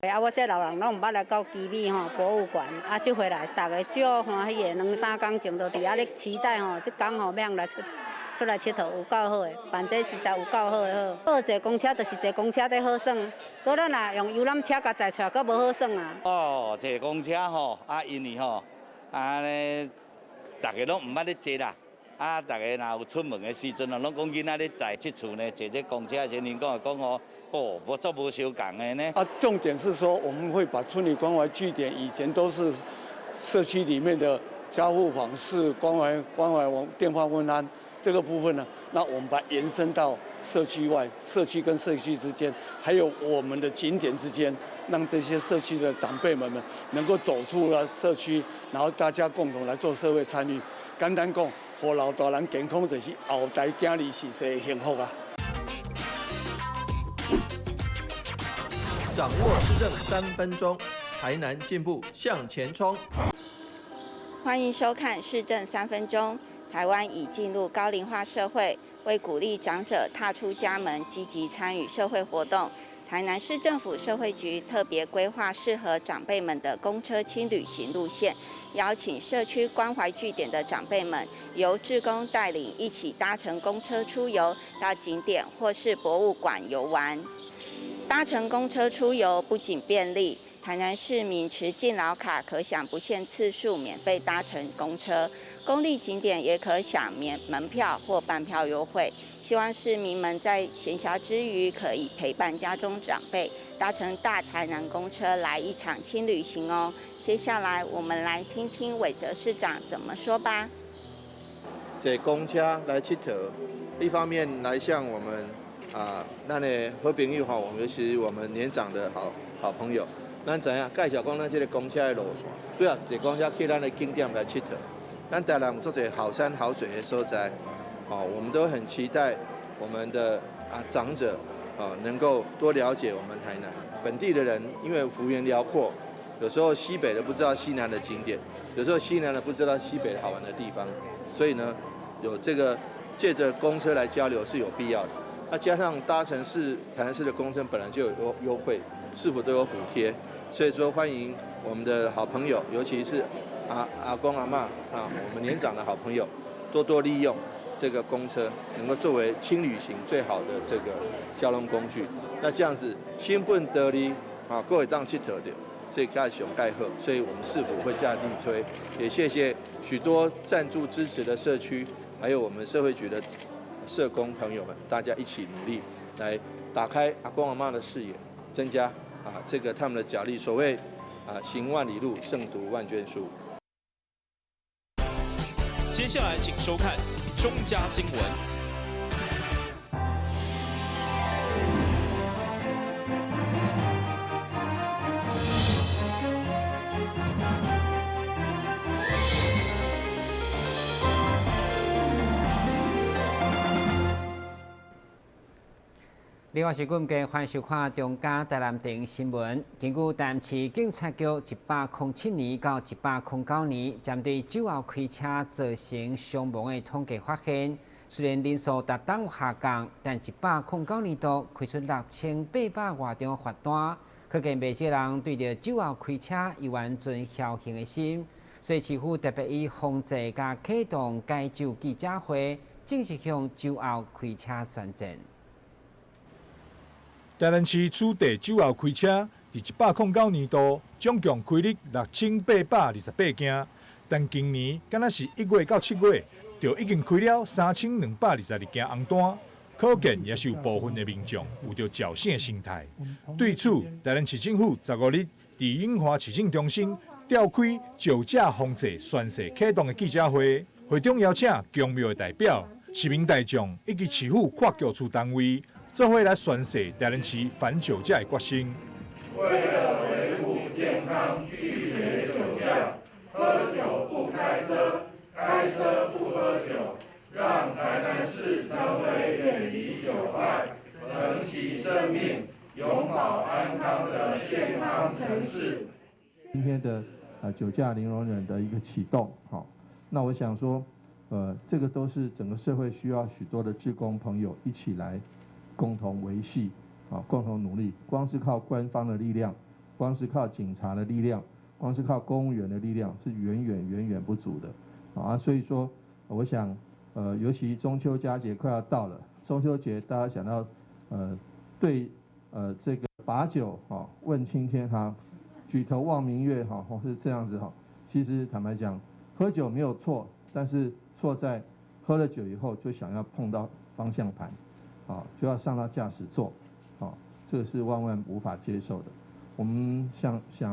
我这老人拢毋捌来到基美博物馆，这回来大家最好欢喜的2、3天前就伫遐咧期待这天要来出来佚佗，有够好的，办这实在有够好的好。坐公车就是坐公车在好耍，搁咱若用游览车甲载出来，搁无好耍啊。坐公车因为咧，大家拢毋捌咧坐啦。大家若有出门的时阵拢讲囡仔咧载即厝呢，坐这公车的时候，人讲我做无相共的呢。重点是说我们会把村里关怀据点，以前都是社区里面的家户访视、关怀电话问安这个部分呢，那我们把它延伸到社区外，社区跟社区之间，还有我们的景点之间，让这些社区的长辈们能够走出了社区，然后大家共同来做社会参与。简单讲，互老大人健康就是后代囝儿是世幸福啊！掌握施政3分钟，台南进步向前冲。欢迎收看《市政3分钟》。台湾已进入高龄化社会，为鼓励长者踏出家门，积极参与社会活动，台南市政府社会局特别规划适合长辈们的公车轻旅行路线，邀请社区关怀据点的长辈们，由志工带领一起搭乘公车出游，到景点或是博物馆游玩。搭乘公车出游不仅便利，台南市民持敬老卡可享不限次数免费搭乘公车，公立景点也可享免门票或半票优惠。希望市民们在闲暇之余可以陪伴家中长辈，搭乘大台南公车来一场轻旅行哦。接下来我们来听听韦哲市长怎么说吧。坐公车来佚佗，一方面来向我们咱的好朋友尤其是我们年长的好朋友，咱知影介绍讲咱这个公车的路线，主要坐公车去咱的景点来佚佗。咱台南有做者好山好水的所在，我们都很期待我们的长者能够多了解我们台南本地的人，因为幅员辽阔，有时候西北的不知道西南的景点，有时候西南的不知道西北的好玩的地方，所以呢，有这个借着公车来交流是有必要的。加上搭乘台南市的公车本来就有优惠，市府都有补贴，所以说欢迎我们的好朋友，尤其是阿公阿嬷我们年长的好朋友，多多利用这个公车，能够作为轻旅行最好的这个交通工具。那这样子新本得利各位当佚佗的，所以盖熊盖贺，所以我们市府会加力推，也谢谢许多赞助支持的社区，还有我们社会局的社工朋友们，大家一起努力来打开阿公阿嬷的视野，增加这个他们的奖励。所谓行万里路，胜读万卷书。接下来请收看中嘉新闻。另外是，阮家欢迎收看中嘉台南电影新闻。根据台南市警察局107年到109年针对酒后开车造成伤亡的统计发现，虽然人数逐档有下降，但109年度开出6800外张罚单，可见未少人对着酒后开车有完全侥幸的心。所以市府特别以防治加启动戒酒记者会，正式向酒后开车宣战。台南市处地酒后开车，伫109年度总共开立6828件，但今年敢若是1月到7月，就已经开了3222件红单，可见也是有部分的民众有着侥幸的心态。对此，台南市政府15日伫永华市政中心召开酒驾防治宣誓启动的记者会，会中邀请公庙的代表、市民大众以及市府跨局处单位。做伙来宣誓台南市反酒驾的决心。为了维护健康，拒绝酒驾，喝酒不开车，开车不喝酒，让台南市成为远离酒害、珍惜生命、永保安康的健康城市。今天的酒驾零容忍的一个启动，那我想说，这个都是整个社会需要许多的志工朋友一起来。共同维系，共同努力。光是靠官方的力量，光是靠警察的力量，光是靠公务员的力量是远远不足的啊。所以说，我想尤其中秋佳节快要到了，中秋节大家想到对这个把酒问青天举头望明月是这样子其实坦白讲，喝酒没有错，但是错在喝了酒以后就想要碰到方向盘，就要上到驾驶座，这个是万万无法接受的。我们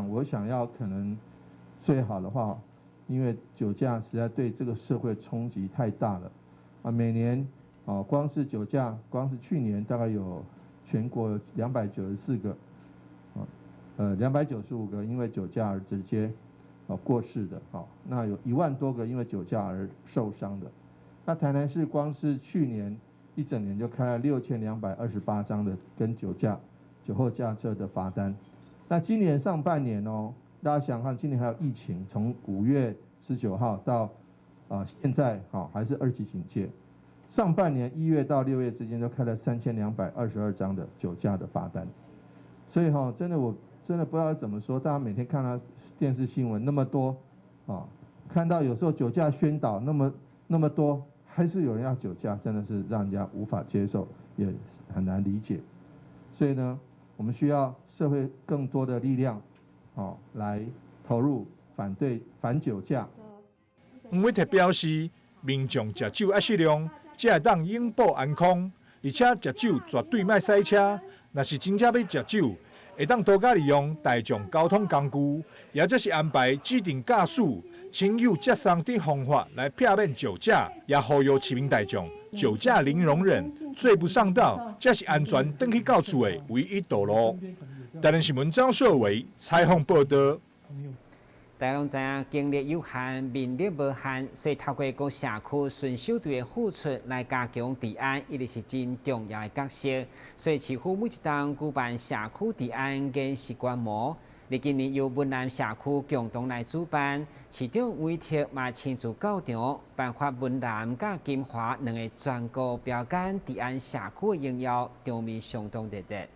我想要可能最好的话，因为酒驾实在对这个社会冲击太大了每年光是酒驾，光是去年大概有全国有294个295个因为酒驾而直接过世的那有1万多个因为酒驾而受伤的。那台南市光是去年一整年就开了6228张的跟酒后驾车的罚单。那今年上半年大家想看，今年还有疫情，从5月19号到现在还是2级警戒。上半年1月到6月之间就开了3222张的酒驾的罚单。所以真的我真的不知道怎么说，大家每天看到电视新闻那么多看到有时候酒驾宣导那么多，还是有人要酒驾，真的是让人家无法接受，也很难理解。所以呢，我们需要社会更多的力量来投入反酒驾。黄伟哲表示，民众食酒爱适量，才会当永保安康，而且食酒绝对莫塞车。若是真正要食酒，会当多加利用大众交通工具，也则是安排指定驾驶、亲友接送等方法来避免酒驾，也呼吁市民大众酒驾零容忍，醉不上道，才是安全回去到厝的唯一道路。台南新闻张硕伟采访报道。大家拢知影，精力有限，民力无限，所以透过各社区巡守队的付出来加强治安，一直是真重要的角色。所以市府每一档举办社区治安跟习惯模，历今年由文南社区共同来主办，市长委托嘛亲自到场，颁发文南甲金华两个全国标杆治安社区的荣耀，场面相当热烈。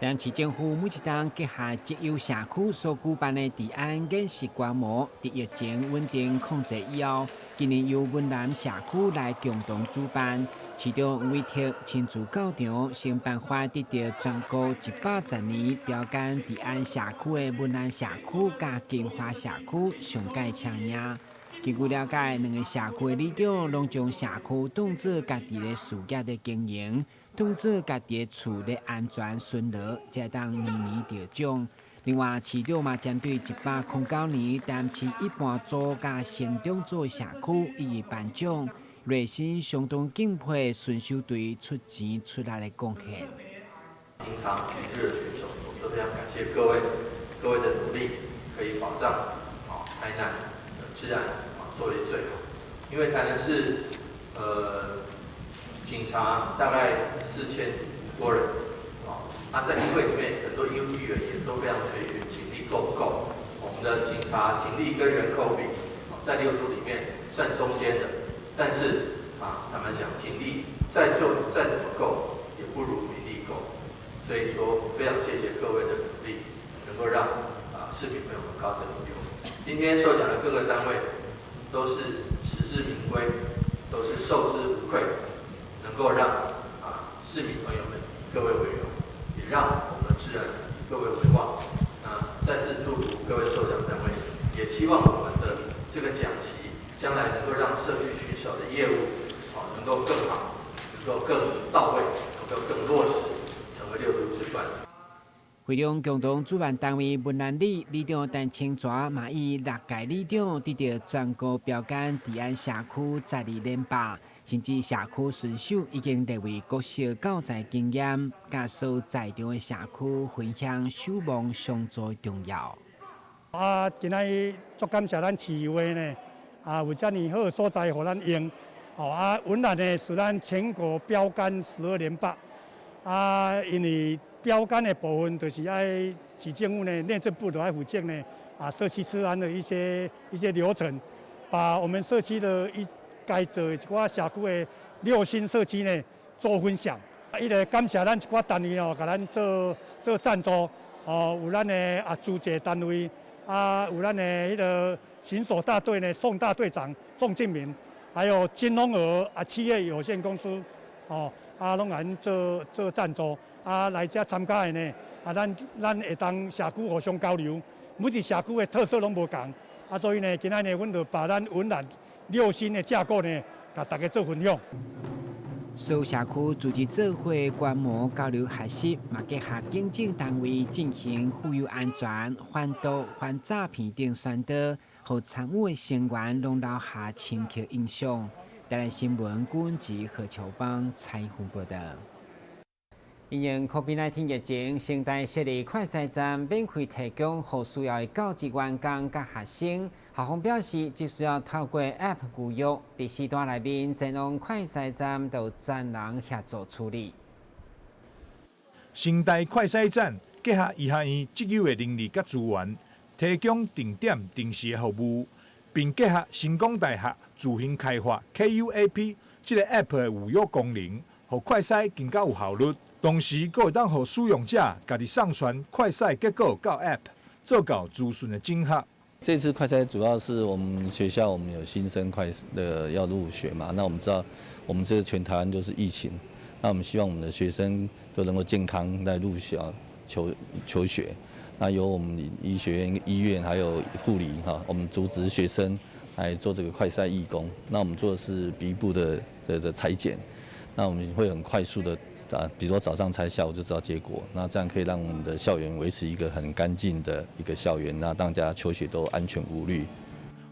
但市政府每一档结合职业社区所举办的治安跟习惯模，在疫情稳定控制以后，今年由文南社区来共同主办，市长委托亲自到场，先颁发得到全国110年标杆治安社区的文南社区加金华社区上届青赢。根据了解，两个社区的里长拢将社区当作家己的事业的经营。当作家己的厝的安全顺利，才当年年得奖。另外，市长嘛针对109年担市一般组甲成长组社区予以颁奖，热心相当敬佩巡守队出钱出力的贡献。平常全日的选手，我们都非常感谢各位的努力，可以保障台南的治安作为最好。因为台南市警察大概4000多人，在议会里面很多议员也都非常垂询警力够不够。我们的警察警力跟人口比，在6都里面算中间的，但是坦白讲，警力再怎么够，也不如民力够。所以说，非常谢谢各位的努力，能够让市民朋友们高枕无忧。今天受奖的各个单位都是实至名归，都是受之无愧。能够让市民朋友们以各位为荣，也让我们的治安以各位为望。再次祝福各位受奖单位，也希望我们的这个奖旗将来能够让社区巡守的业务能够更好，能够更到位，能够更落实，成为6都之冠。会中共同主办单位文南里里长陈清泉嘛以6届里长得到全国标杆治安社区12连霸。甚至社区巡守已经列为国小教材经验，甲所在场的社区分享守望相助重要。今仔足感谢咱市委呢，有遮尔好的所在，互咱用。文南呢是咱全国标杆12连霸。因为标杆的部分就是爱市政府呢、内政部都要负责呢，社区治安的一些流程，把我们社区的该做一寡社区的6星社区呢做分享，伊个感谢咱一寡单位哦，甲咱做赞助哦，有咱的租借单位有咱的迄个巡守大队呢，宋大队长宋敬明，还有金龙儿企业有限公司哦，拢甲咱做赞助来遮参加的呢咱会当社区互相交流，每一社区的特色拢无同所以呢，今仔呢，阮就把咱云南6新的架构呢，甲大家做分享。所有社区组织做伙观摩交流学习，嘛结合警政单位进行妇幼安全、反毒、反诈骗等宣导，互参与的成员拢留下深刻印象。台湾新闻顾问及何秋邦采访报道。因应 COVID-19 疫情，城大设立快筛站，免费提供予需要的教职员工甲学生。校方表示，只需要透过 App 预约，伫时段内面前往快筛站，就有专人协助处理。城大快筛站结合医学院即有的能力甲资源，提供定点定时的服务，并结合成功大学自行开发 KUAP 即个 App 的预约功能，互快筛更加有效率。同时，佫会当互使用者家己上传快筛结果到 App， 做到资讯的整合。这次快筛主要是我们学校我们有新生快的要入学嘛，那我们知道我们这全台湾都是疫情，那我们希望我们的学生都能够健康来入校求学。那由我们医学院、医院还有护理我们组织学生来做这个快筛义工。那我们做的是鼻部的采检，那我们会很快速的。比如说早上采，下午就知道结果，那这样可以让我们的校园维持一个很干净的一个校园，那大家求学都安全无虑。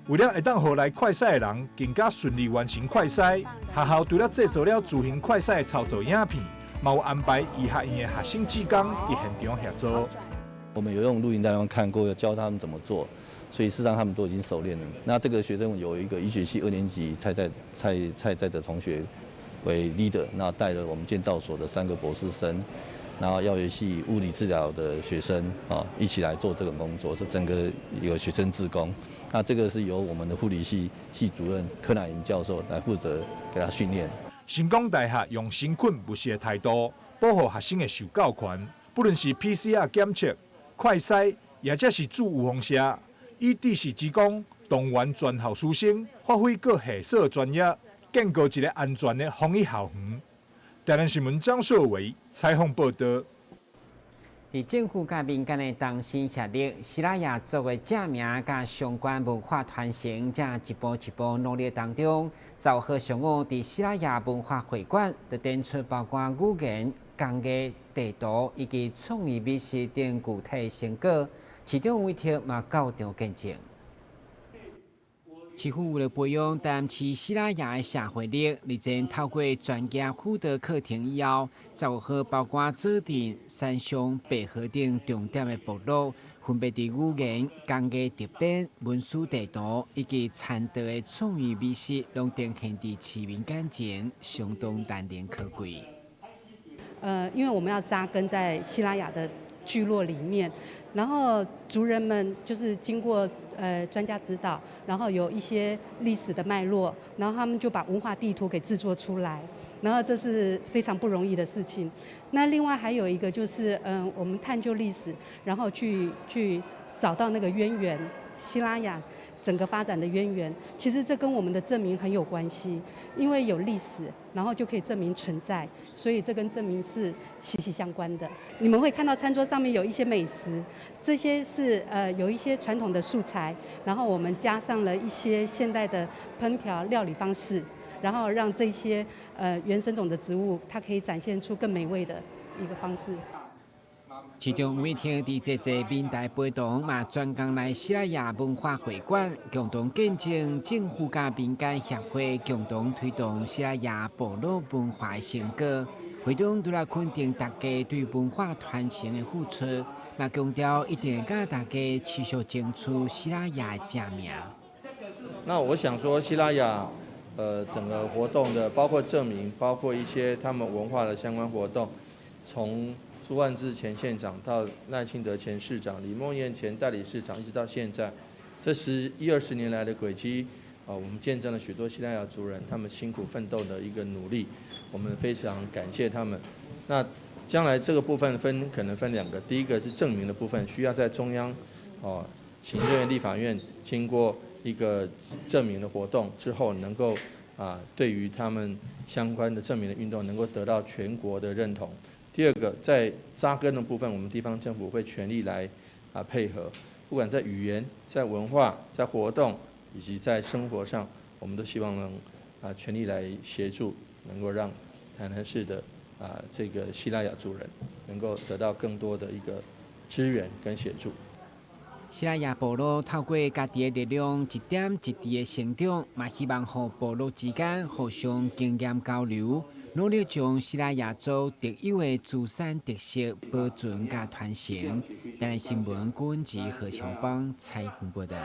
为了会当互来快筛的人更加顺利完成快筛，学校除了制作了自行快筛的操作影片，嘛有安排医学院的学生志工伫现场协助。我们有用录影带他们看过，要教他们怎么做，所以事实上他们都已经熟练了。那这个学生有一个医学系2年级蔡在的同学。为 leader， 那带了我们建造所的3个博士生，然后药学系物理治疗的学生一起来做这个工作，是整个有学生志工。那这个是由我们的护理系系主任柯乃莹教授来负责给他训练。成功大学用诚恳不懈的态度保护学生的受教权，不论是 PCR 检测、快筛，也或是注预防射，以知识之光动员全校师生发挥各系所专业。建构一个安全的防疫校园。台湾新闻张硕伟采访报道。伫政府甲民间的同心协力，西拉雅作为正名甲相关文化传承，正一步一步努力当中。10号上午伫西拉雅文化会馆，就展出包括语言、工艺、地图以及创意美食等具体成果，其中有一条嘛到场见证。市府为了培养台南市西拉雅的社会力，日前透过专业辅导课程以后，10号包括指定、山上、白河等重点的部落，分别伫语言、工艺特编、文书地图以及产地的创意美食，拢呈现伫市民眼前，相当难能可贵。因为我们要扎根在西拉雅的聚落里面，然后族人们就是经过专家指导，然后有一些历史的脉络，然后他们就把文化地图给制作出来，然后这是非常不容易的事情。那另外还有一个就是我们探究历史，然后去找到那个渊源，西拉雅整个发展的渊源，其实这跟我们的证明很有关系，因为有历史，然后就可以证明存在，所以这跟证明是息息相关的。你们会看到餐桌上面有一些美食，这些是有一些传统的素材，然后我们加上了一些现代的烹调料理方式，然后让这些原生种的植物，它可以展现出更美味的一个方式。其中每天伫这些民代陪同嘛，专工来西拉雅文化会馆，共同见证政府甲民间协会共同推动西拉雅部落文化的成果。会中除了肯定大家对文化传承的付出，嘛强调一定甲大家持续争取西拉雅的正名。那我想说，西拉雅整个活动的，包括证明，包括一些他们文化的相关活动，从苏万志前县长到赖清德前市长、李梦燕前代理市长，一直到现在，这11、20年来的轨迹，我们见证了许多西拉雅族人他们辛苦奋斗的一个努力，我们非常感谢他们。那将来这个部分可能分2个，第一个是证明的部分，需要在中央行政院、立法院经过一个证明的活动之后，能够对于他们相关的证明的运动能够得到全国的认同。第二个，在扎根的部分，我们地方政府会全力来配合，不管在语言、在文化、在活动以及在生活上，我们都希望能全力来协助，能够让台南市的这个西拉雅族人能够得到更多的一个支援跟协助。西拉雅部落透过家己的力量，一点一滴的成长，嘛希望和部落之间互相经验交流，努力将西拉雅族特有的自产特色保存甲传承。台南新闻军及何强邦采访报道。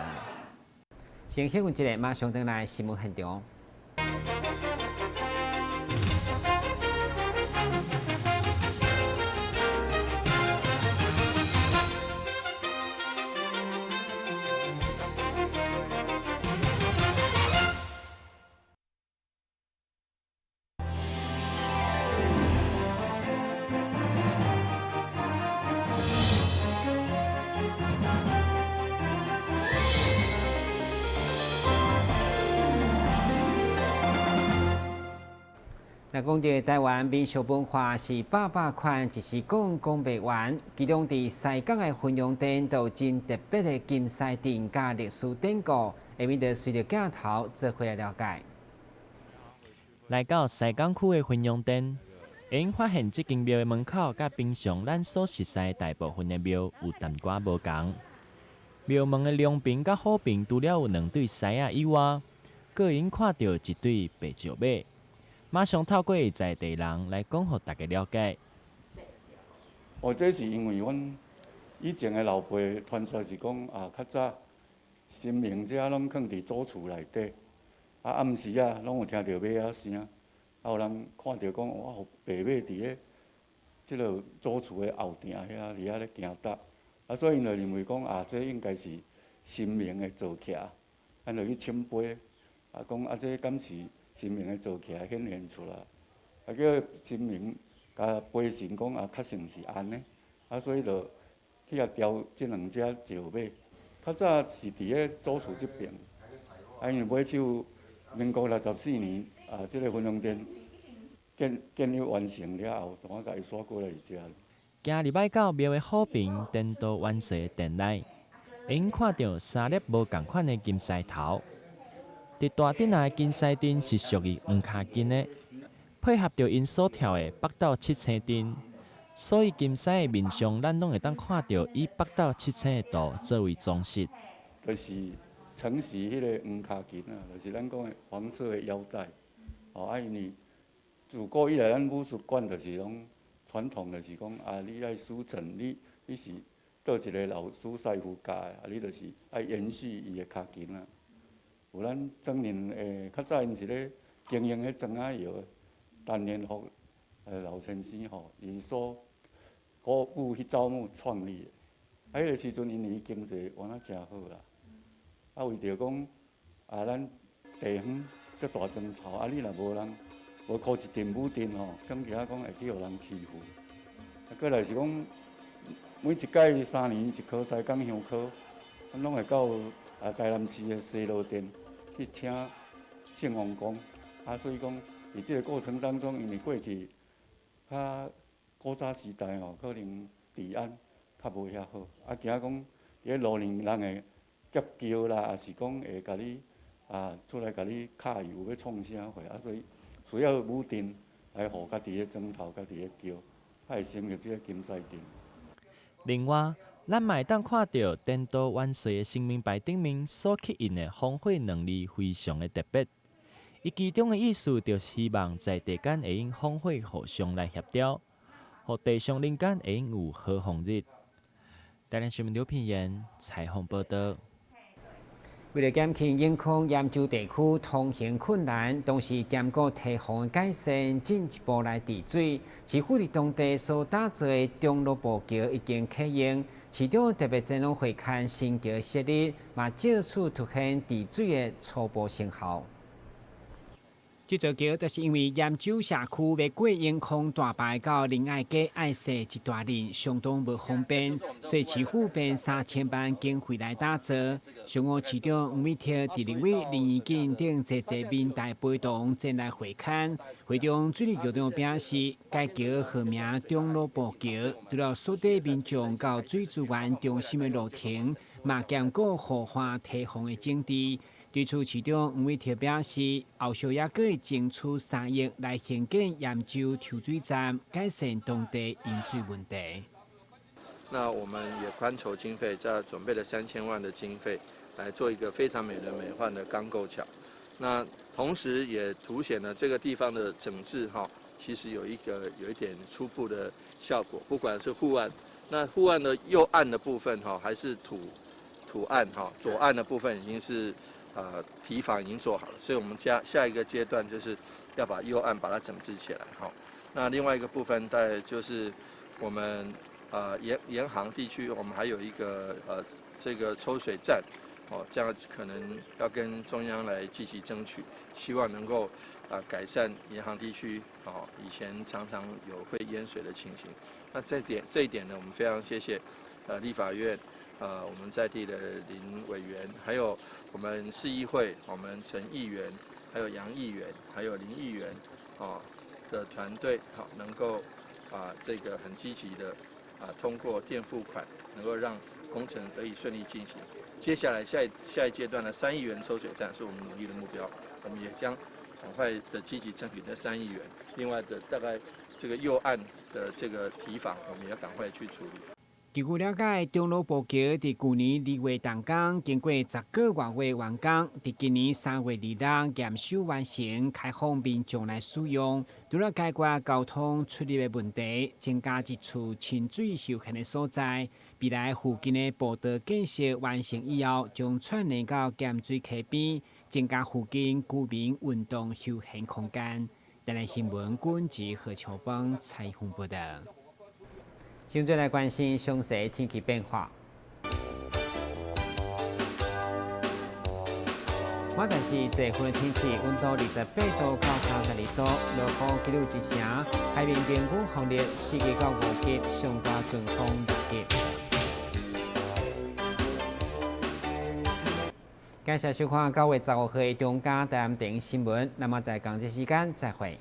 先休息一下，马上回来新闻现场。若讲到台湾民俗文化是百款，一时讲不完。其中伫西港的婚阳殿，有真特别的金狮殿加历史典故，下面就随着镜头做回来了解。来到西港区的婚阳殿，因发现这间庙的门口，甲平常咱所熟悉大部分的庙有淡薄无同。庙门的两边甲后边，除了有2对狮仔以外，个因看到1对白石马。马上透过在地人来讲，互大家了解。这是因为阮以前的老辈传说是讲较早神明遮拢囥伫祖厝内底，暗时拢有听到马仔声，有人看到讲哇，白马伫咧即个祖厝的后庭遐，伫遐咧行踏，所以因就认为讲这应该是神明的造骑，咱就去请杯，讲这敢是神明的造骑显现出来，叫神明甲陪神讲确实是安尼，所以就去调即2只石马。较早是伫咧祖厝即边，因为买手民国64年即个婚阳殿建立完成了后，我甲伊刷过来遮。今日摆到庙的后边颠倒完成的殿内，因看到3粒无同款的金狮头。伫大殿内金狮灯是属于黄卡金的，配合着因所跳的北斗七星灯，所以金狮的面上咱拢会当看到以北斗七星的图作为装饰。就是城市迄个黄卡金就是咱讲的黄色的腰带。因为自古以来，咱武术馆就是拢传统，就是讲你爱师承，你是倒一个老师师傅教的，你就是爱延续伊的卡金有咱庄人较早因是咧经营迄庄仔窑，陈连福老先生伊所鼓舞迄招募创立的。迄个时阵因为经济玩真好啦，为着讲咱地方遮大庄头，你若无人无靠一阵武阵恐惊讲会去互人欺负。过来是讲每一届3年一考西港乡考，咱拢会到台南市的西路殿。去请圣王公，所以讲，伫即个过程当中，因为过去较古早时代可能治安较无遐好，惊讲伫咧路上人会劫轿啦，也是讲会甲你出来甲你敲油要创啥货，所以需要武阵来互家己的庄头、家己的轿，会成立即个金狮殿。另外，咱嘛会当看到颠倒万岁的生命牌顶面所刻印的烽火2字非常的特别，伊其中的意思就是希望在地间会用烽火互相来协调，互地上人间会用有好风日。台南新闻刘品言采访报道。为了减轻影响盐洲地区通行困难，同时兼顾堤防改善，进一步来治水。市府伫当地所打造的中路步桥已经启用。市长特别整容会看新桥设立，嘛借此凸显治水的初步成效。这座桥就是因为盐洲社区要过盐坑大排到仁爱街爱设一段路，相当不方便，所以市府便3000万经费来打造。上午市长吴美婷伫立委林义景等侪民代陪同前来会看。会中水利局长表示，该桥号名中路步桥，除了锁定民众到水资源中心的路程，嘛兼顾护花提防的境地。对此，市长吴美婷表示，后续也可以争取3亿来兴建盐洲抽水站，改善当地饮水问题。那我们也宽筹经费，再准备了3000万的经费，来做一个非常美轮美奂的钢构桥。那同时也凸显了这个地方的整治其实有一点初步的效果。不管是护岸，那护岸的右岸的部分还是土岸左岸的部分已经是堤防已经做好了，所以我们下一个阶段就是要把右岸把它整治起来那另外一个部分大概就是我们沿航地区，我们还有一个这个抽水站这样可能要跟中央来积极争取，希望能够改善沿航地区以前常常有会淹水的情形。那这一点呢，我们非常谢谢立法院我们在地的林委员，还有我们市议会，我们陈议员，还有杨议员，还有林议员的团队能够这个很积极的通过垫付款，能够让工程得以顺利进行。接下来下一阶段的3亿元抽水站是我们努力的目标，我们也将赶快的积极争取这3亿元。另外的大概这个右岸的这个堤防，我们也要赶快去处理。据了解，中路步桥伫去年2月动工，经过10个月完工，伫今年3月2日验收完成，开放民众来使用。除了解决交通出入的问题，增加一处清水休闲的所在。未来附近的步道建设完成以后，将串联到咸水溪边，增加附近居民运动休闲空间。台南新闻军及何秋芳采访报道。现在来关心详细天气变化。马上是这份天气，温度28度到32度，落雨几率1成，海面平均风力4级到5级，上大阵风6级。感谢收看9月15号的中嘉台南电视新闻，那么在同一时间再会。